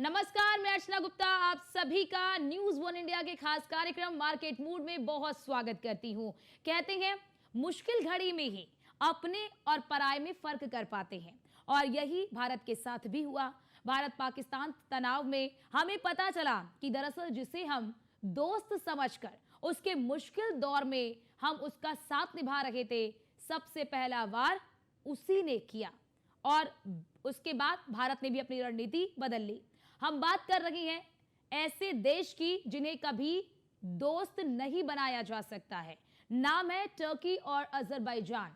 नमस्कार, मैं अर्चना गुप्ता आप सभी का न्यूज वन इंडिया के खास कार्यक्रम मार्केट मूड में बहुत स्वागत करती हूं। कहते हैं मुश्किल घड़ी में ही अपने और पराये में फर्क कर पाते हैं और यही भारत के साथ भी हुआ। भारत पाकिस्तान तनाव में हमें पता चला कि दरअसल जिसे हम दोस्त समझकर उसके मुश्किल दौर में हम उसका साथ निभा रहे थे, सबसे पहला वार उसी ने किया और उसके बाद भारत ने भी अपनी रणनीति बदल ली। हम बात कर रहे हैं ऐसे देश की जिन्हें कभी दोस्त नहीं बनाया जा सकता है। नाम है टर्की और अजरबैजान,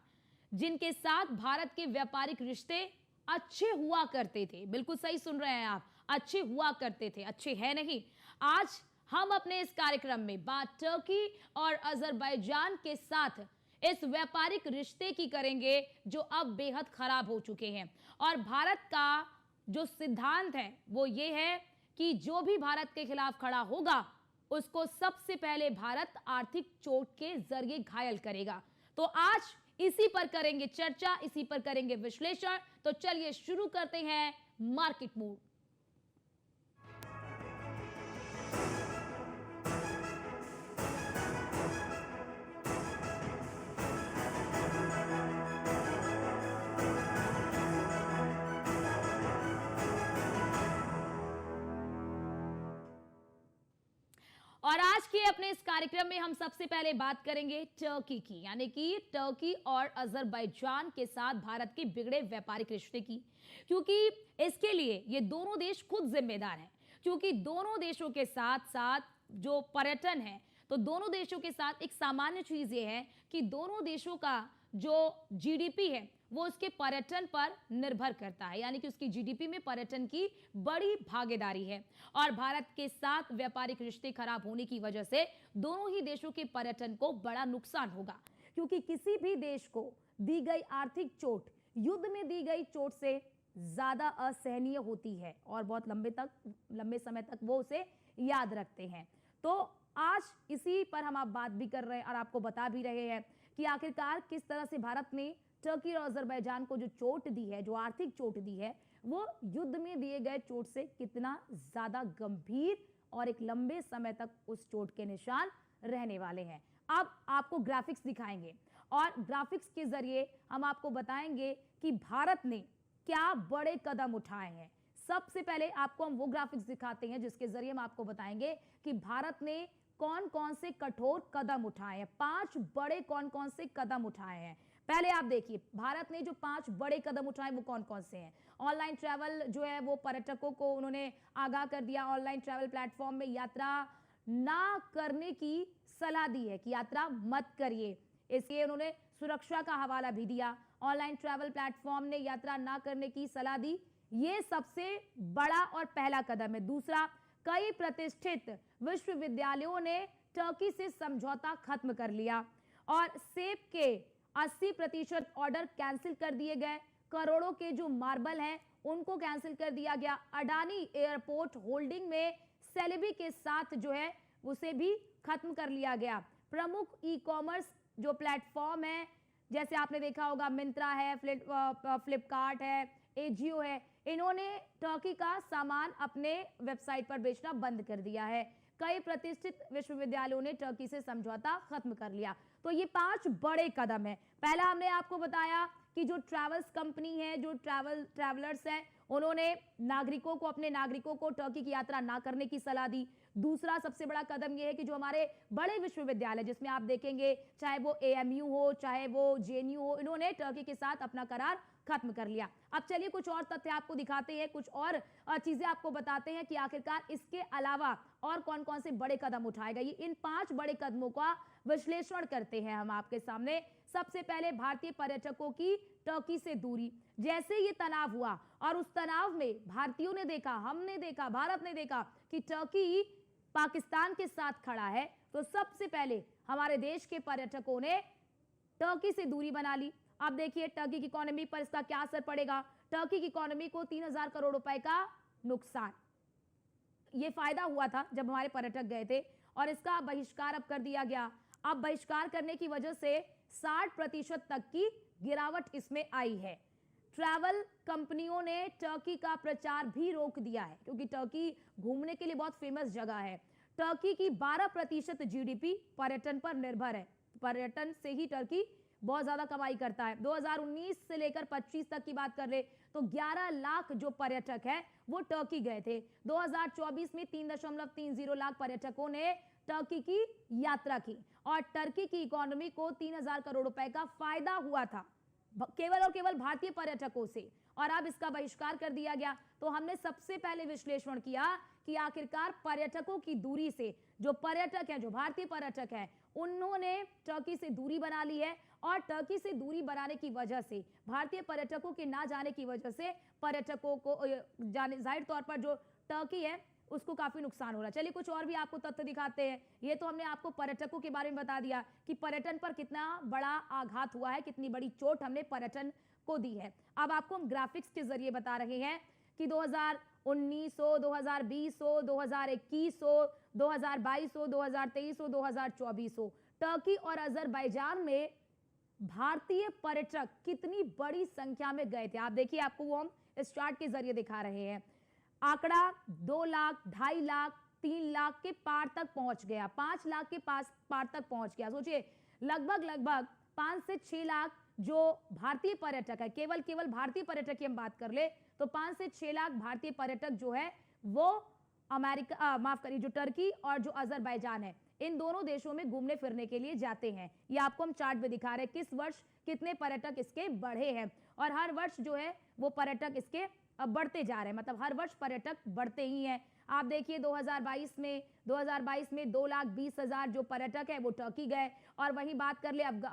जिनके साथ भारत के व्यापारिक रिश्ते अच्छे हुआ करते थे। बिल्कुल सही सुन रहे हैं आप, अच्छे हुआ करते थे, अच्छे हैं नहीं। आज हम अपने इस कार्यक्रम में बात टर्की और अजरबैजान के साथ इस व्यापारिक रिश्ते की करेंगे जो अब बेहद खराब हो चुके हैं। और भारत का जो सिद्धांत है वो ये है कि जो भी भारत के खिलाफ खड़ा होगा उसको सबसे पहले भारत आर्थिक चोट के जरिए घायल करेगा। तो आज इसी पर करेंगे चर्चा, इसी पर करेंगे विश्लेषण। तो चलिए शुरू करते हैं मार्केट मूड। और आज के अपने इस कार्यक्रम में हम सबसे पहले बात करेंगे टर्की की, यानी कि टर्की और अजरबैजान के साथ भारत के बिगड़े व्यापारिक रिश्ते की, क्योंकि इसके लिए ये दोनों देश खुद जिम्मेदार हैं। क्योंकि दोनों देशों के साथ साथ जो पर्यटन है, तो दोनों देशों के साथ एक सामान्य चीज ये है कि दोनों देशों का जो जीडीपी है वो उसके पर्यटन पर निर्भर करता है, यानी कि उसकी जीडीपी में पर्यटन की बड़ी भागीदारी है। और भारत के साथ व्यापारिक रिश्ते खराब होने की वजह से दोनों ही देशों के पर्यटन को बड़ा नुकसान होगा। क्योंकि किसी भी देश को दी गई आर्थिक चोट युद्ध में दी गई चोट से ज्यादा असहनीय होती है और बहुत लंबे समय तक वो उसे याद रखते हैं। तो आज इसी पर हम आप बात भी कर रहे हैं और आपको बता भी रहे हैं कि आखिरकार किस तरह से भारत ने टर्की और अजरबैजान को जो चोट दी है, जो आर्थिक चोट दी है, वो युद्ध में दिए गए चोट से कितना ज्यादा गंभीर और एक लंबे समय तक उस चोट के निशान रहने वाले हैं। अब आपको ग्राफिक्स दिखाएंगे और ग्राफिक्स के जरिए हम आपको बताएंगे कि भारत ने क्या बड़े कदम उठाए हैं। सबसे पहले आपको हम वो ग्राफिक्स दिखाते हैं जिसके जरिए हम आपको बताएंगे कि भारत ने कौन कौन से कठोर कदम उठाए हैं, 5 बड़े कौन कौन से कदम उठाए हैं। पहले आप देखिए भारत ने जो 5 बड़े कदम उठाए वो कौन कौन से हैं। ऑनलाइन ट्रैवल जो है वो पर्यटकों को उन्होंने आगाह कर दिया, ऑनलाइन ट्रैवल प्लेटफॉर्म में यात्रा ना करने की सलाह दी है कि यात्रा मत करिए। इसलिए उन्होंने सुरक्षा का हवाला भी दिया। ऑनलाइन ट्रैवल प्लेटफॉर्म ने यात्रा ना करने की सलाह दी, ये सबसे बड़ा और पहला कदम है। दूसरा, कई प्रतिष्ठित विश्वविद्यालयों ने टर्की से समझौता खत्म कर लिया और सेब के 80% ऑर्डर कैंसिल कर दिए गए। करोड़ों के जो मार्बल हैं उनको कैंसिल कर दिया गया। अडानी एयरपोर्ट होल्डिंग में सेलेबी के साथ जो है उसे भी खत्म कर लिया गया। प्रमुख ई कॉमर्स जो प्लेटफॉर्म है, जैसे आपने देखा होगा मिंत्रा है, फ्लिपकार्ट है, एजियो है, इन्होंने टर्की का सामान अपने वेबसाइट पर बेचना बंद कर दिया है। कई प्रतिष्ठित विश्वविद्यालयों ने टर्की से समझौता खत्म कर लिया। तो ये 5 बड़े कदम है। पहला हमने आपको बताया कि जो ट्रैवल्स कंपनी है, जो ट्रैवलर्स हैं, उन्होंने नागरिकों को, अपने नागरिकों को टर्की की यात्रा ना करने की सलाह दी। दूसरा सबसे बड़ा कदम यह है कि जो हमारे बड़े विश्वविद्यालय, जिसमें आप देखेंगे चाहे वो एएमयू हो, चाहे वो जेएनयू हो, इन्होंने टर्की के साथ अपना करार खत्म कर लिया। अब चलिए कुछ और तथ्य आपको दिखाते हैं, कुछ और चीजें आपको बताते हैं कि आखिरकार इसके अलावा और कौन कौन से बड़े कदम उठाए गए। इन 5 बड़े कदमों का विश्लेषण करते हैं हम आपके सामने। सबसे पहले भारतीय पर्यटकों की टर्की से दूरी। जैसे ये तनाव हुआ और उस तनाव में भारतीयों ने देखा, हमने देखा, भारत ने देखा कि टर्की पाकिस्तान के साथ खड़ा है, तो सबसे पहले हमारे देश के पर्यटकों ने टर्की से दूरी बना ली। अब देखिए टर्की की इकोनॉमी पर इसका क्या असर पड़ेगा। टर्की की इकोनॉमी को 3000 करोड़ रुपए का नुकसान, यह फायदा हुआ था जब हमारे पर्यटक गए थे और इसका बहिष्कार अब कर दिया गया। अब बहिष्कार करने की वजह से 60% तक की गिरावट इसमें आई है। ट्रैवल कंपनियों ने टर्की का प्रचार भी रोक दिया है, क्योंकि टर्की घूमने के लिए बहुत फेमस जगह है। टर्की की 12% जीडीपी पर्यटन पर निर्भर है। पर्यटन से ही टर्की बहुत ज्यादा कमाई करता है। 2019 से लेकर 25 तक की बात कर ले तो 11 लाख जो पर्यटक है वो टर्की गए थे। 2024 में 3.30 लाख पर्यटकों ने टर्की की यात्रा की और टर्की की इकोनॉमी को 3000 करोड़ रुपए का फायदा हुआ था केवल और केवल भारतीय पर्यटकों से, और अब इसका बहिष्कार कर दिया गया। तो हमने सबसे पहले विश्लेषण किया कि आखिरकार पर्यटकों की दूरी से जो पर्यटक हैं, जो भारतीय पर्यटक हैं, उन्होंने टर्की से दूरी बना ली है और टर्की से दूरी बनाने की वजह से, भारतीय पर्यटकों के ना जाने की वजह से पर्यटकों को जाहिर तौर पर जो टर्की है उसको काफी नुकसान हो रहा है। चलिए कुछ और भी आपको तथ्य दिखाते हैं। ये तो हमने आपको पर्यटकों के बारे में बता दिया कि पर्यटन पर कितना बड़ा आघात हुआ है, कितनी बड़ी चोट हमने पर्यटन को दी है। अब आपको हम ग्राफिक्स के जरिए बता रहे हैं कि 2019 हो, 2020 हो, 2021 हो, 2022 हो, 2023 हो, 2024 हो, टर्की और अजरबैजान में भारतीय पर्यटक कितनी बड़ी संख्या में गए थे। आप देखिए, आपको वो हम इस चार्ट के जरिए दिखा रहे हैं। आंकड़ा 2 लाख, 2.5 लाख, 3 लाख के पार तक पहुंच गया, 5 लाख के पार तक पहुंच गया। सोचिए, लगभग 5 से 6 लाख जो भारतीय पर्यटक है, केवल भारतीय पर्यटक की हम बात कर ले तो 5 से 6 लाख भारतीय पर्यटक जो है वो अमेरिका, माफ करिए, जो टर्की और जो अजरबैजान है, इन दोनों देशों में घूमने फिरने के लिए जाते हैं। ये आपको हम चार्ट में दिखा रहे हैं किस वर्ष कितने पर्यटक इसके बढ़े हैं, और हर वर्ष जो है वो पर्यटक इसके बढ़ते जा रहे हैं, मतलब हर वर्ष पर्यटक बढ़ते ही हैं। आप देखिए 2022 में 2,20,000 जो पर्यटक है वो टर्की गए, और वहीं बात कर ले अब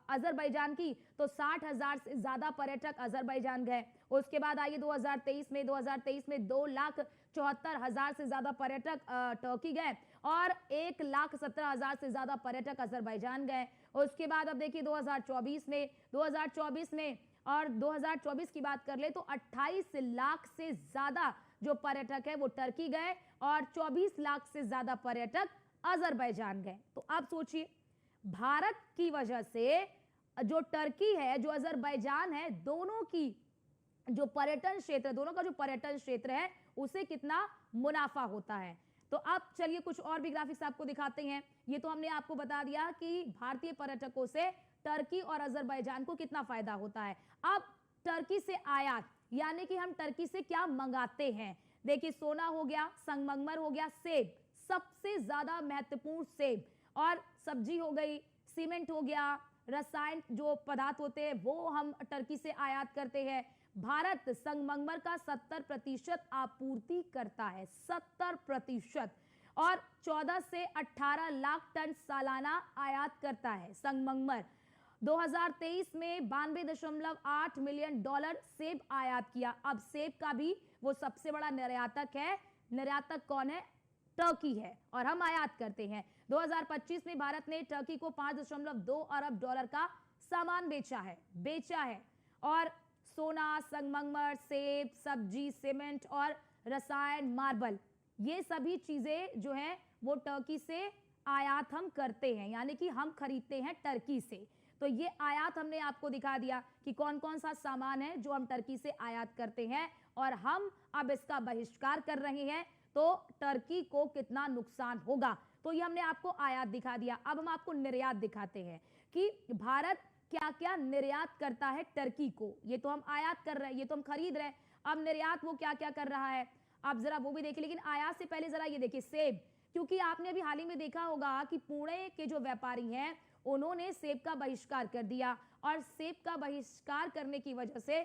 अजरबैजान की तो 60,000 से ज्यादा पर्यटक अजरबैजान गए। उसके बाद आइए 2023 में 2,74,000 से ज्यादा पर्यटक टर्की गए और 1,17,000 से ज्यादा पर्यटक अजरबैजान गए। उसके बाद अब देखिए 2024 में और 2024 की बात कर ले तो 28 लाख से ज्यादा जो पर्यटक है वो टर्की गए और 24 लाख से ज्यादा पर्यटक अजरबैजान गए। तो आप सोचिए, भारत की वजह से जो टर्की है, जो अजरबैजान है, दोनों का जो पर्यटन क्षेत्र है उसे कितना मुनाफा होता है। तो अब चलिए कुछ और भी ग्राफिक्स आपको दिखाते हैं। ये तो हमने आपको बता दिया कि भारतीय पर्यटकों से टर्की और अजरबैजान को कितना फायदा होता है। अब टर्की से आयात, यानी कि हम टर्की से क्या मंगाते हैं। देखिए, सोना हो गया, संगमरमर हो गया, सेब, सबसे ज्यादा महत्वपूर्ण सेब, और सब्जी हो गई, सीमेंट हो गया, रसायन जो पदार्थ होते हैं वो हम टर्की से आयात करते हैं। भारत संगमरमर का 70% आपूर्ति करता है, 70%, और 14 से 18 लाख टन सालाना आयात करता है संगमरमर। 2023 में 92.8 मिलियन डॉलर सेब आयात किया। अब सेब का भी वो सबसे बड़ा निर्यातक है। निर्यातक कौन है? टर्की है, और हम आयात करते हैं। 2025 में भारत ने टर्की को 5.2 अरब डॉलर का सामान बेचा है, और सोना, संगमरमर, सेब, सब्जी, सीमेंट और रसायन, मार्बल, ये सभी चीजें जो हैं वो टर्की से आयात हम करते हैं, यानी कि हम खरीदते हैं टर्की से। तो ये आयात हमने आपको दिखा दिया कि कौन कौन सा सामान है जो हम टर्की से आयात करते हैं, और हम अब इसका बहिष्कार कर रहे हैं तो टर्की को कितना नुकसान होगा। तो ये हमने आपको आयात दिखा दिया। अब हम आपको निर्यात दिखाते हैं कि भारत क्या क्या निर्यात करता है टर्की को। ये तो हम आयात कर रहे हैं, ये तो हम खरीद रहे हैं। अब निर्यात वो क्या क्या कर रहा है, आप जरा वो भी देखिए। लेकिन आयात से पहले जरा ये देखिए सेब, क्योंकि आपने अभी हाल ही में देखा होगा कि पुणे के जो व्यापारी हैं उन्होंने सेब का बहिष्कार कर दिया, और सेब का बहिष्कार करने की वजह से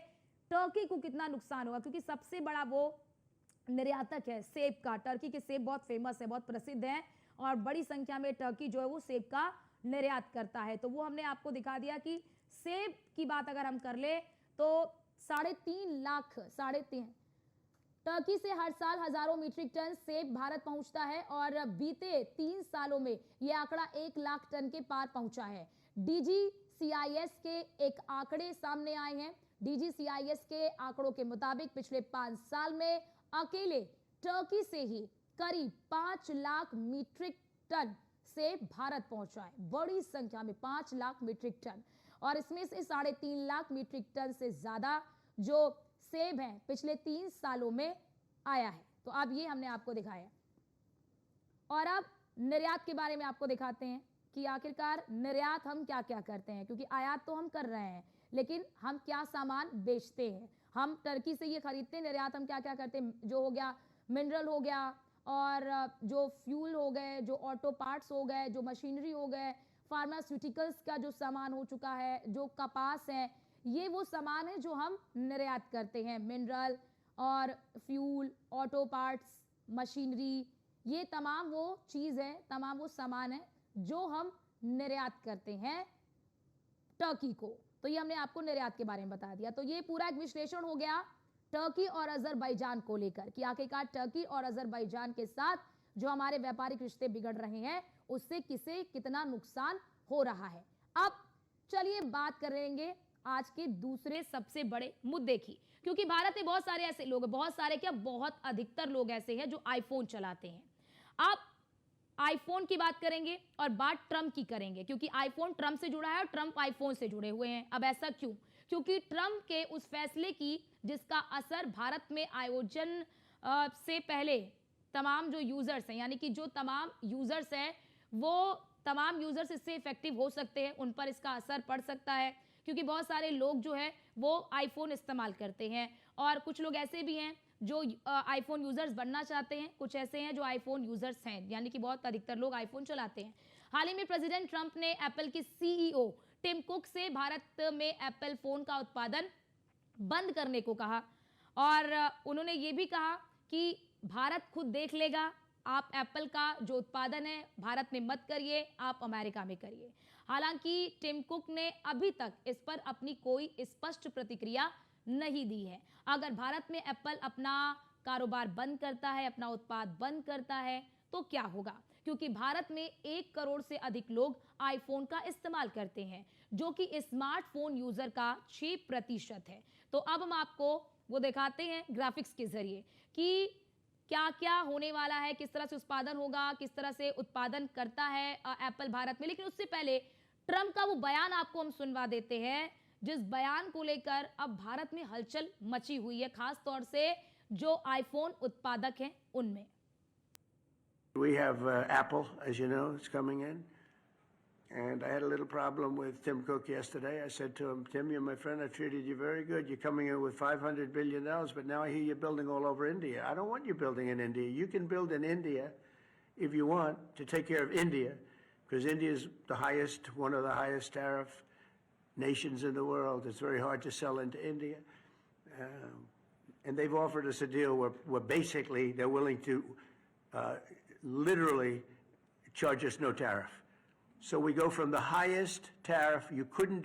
टर्की को कितना नुकसान होगा, क्योंकि सबसे बड़ा वो निर्यातक है सेब का। टर्की के सेब बहुत फेमस है, बहुत प्रसिद्ध है, और बड़ी संख्या में टर्की जो है वो सेब का निर्यात करता है। तो वो हमने आपको दिखा दिया कि सेब की बात अगर हम कर ले तो 3.5 लाख टर्की से हर साल हजारों मीट्रिक टन सेब भारत पहुंचता है, और बीते 3 सालों में यह आंकड़ा 1 लाख टन के पार पहुंचा है। DGCIS के एक आंकड़े सामने आए हैं। DGCIS के आंकड़ों के मुताबिक पिछले 5 साल में अकेले टर्की से ही करीब 5 लाख मीट्रिक टन सेब भारत पहुंचा है। बड़ी संख्या में 5 लाख मीट्रिक टन, और इसमें से 3.5 लाख मीट्रिक टन से ज्यादा जो सेब है पिछले 3 सालों में आया है। तो अब ये हमने आपको दिखाया और अब निर्यात के बारे में आपको दिखाते हैं कि आखिरकार निर्यात हम क्या क्या करते हैं, क्योंकि आयात तो हम कर रहे हैं लेकिन हम क्या सामान बेचते हैं। हम टर्की से ये खरीदते हैं, निर्यात हम क्या क्या करते हैं, जो हो गया मिनरल हो गया और जो फ्यूल हो गए, जो ऑटो पार्ट्स हो गए, जो मशीनरी हो गए, फार्मास्यूटिकल्स का जो सामान हो चुका है, जो कपास है, ये वो सामान है जो हम निर्यात करते हैं। मिनरल और फ्यूल, ऑटो पार्ट्स, मशीनरी, ये तमाम वो चीज़ है, तमाम वो सामान है जो हम निर्यात करते हैं टर्की को। तो ये हमने आपको निर्यात के बारे में बता दिया। तो ये पूरा एक विश्लेषण हो गया टर्की और अजरबैजान को लेकर कि आखिरकार टर्की और अजरबैजान के साथ जो हमारे व्यापारिक रिश्ते बिगड़ रहे हैं उससे किसे कितना नुकसान हो रहा है। अब चलिए बात करेंगे आज के दूसरे सबसे बड़े मुद्दे की, क्योंकि भारत में बहुत सारे ऐसे लोग, बहुत सारे क्या, बहुत अधिकतर लोग ऐसे हैं जो आईफोन चलाते हैं। आप आईफोन की बात करेंगे और बात ट्रम्प की करेंगे, क्योंकि आईफोन ट्रम्प से जुड़ा है और ट्रम्प आईफोन से जुड़े हुए हैं। अब ऐसा क्यों? क्योंकि ट्रम्प के उस फैसले की जिसका असर भारत में आयोजन से पहले तमाम जो यूजर्स हैं, यानी कि जो तमाम यूजर्स हैं वो तमाम यूजर्स इससे इफेक्टिव हो सकते हैं, उन पर इसका असर पड़ सकता है, क्योंकि बहुत सारे लोग जो है वो आईफोन इस्तेमाल करते हैं और कुछ लोग ऐसे भी हैं जो आईफोन यूजर्स बनना चाहते हैं, कुछ ऐसे हैं जो आईफोन यूजर्स हैं, यानी कि बहुत अधिकतर लोग आईफोन चलाते हैं। हाल ही में प्रेसिडेंट ट्रंप ने एप्पल के सीईओ टिम कुक से भारत में एप्पल फोन का उत्पादन बंद करने को कहा और उन्होंने ये भी कहा कि भारत खुद देख लेगा, आप एप्पल का जो उत्पादन है भारत में मत करिए, आप अमेरिका में करिए। हालांकि टिम कुक ने अभी तक इस पर अपनी कोई स्पष्ट प्रतिक्रिया नहीं दी है। अगर भारत में एप्पल अपना कारोबार बंद करता है, अपना उत्पाद बंद करता है तो क्या होगा, क्योंकि भारत में 1 करोड़ से अधिक लोग आईफोन का इस्तेमाल करते हैं, जो कि स्मार्टफोन यूजर का 6% है। तो अब हम आपको वो दिखाते हैं ग्राफिक्स के जरिए कि क्या क्या होने वाला है, किस तरह से उत्पादन होगा, किस तरह से उत्पादन करता है एप्पल भारत में। लेकिन उससे पहले ट्रंप का वो बयान आपको हम सुनवा देते हैं, जिस बयान को लेकर अब भारत में हलचल मची हुई है, खास तौर से जो आईफोन उत्पादक हैं उनमें। We have Apple, as you know, it's coming in. And I had a little problem with Tim Cook yesterday. I said to him, Tim, you're my friend. I treated you very good. You're coming in with $500 billion, but now I hear you're building all over India. I don't want you building in India. You can build in India if you want to take care of India, because India is one of the highest tariff nations in the world. It's very hard to sell into India. And they've offered us a deal where basically they're willing to literally charge us no tariff. So we go from the highest tariff you couldn't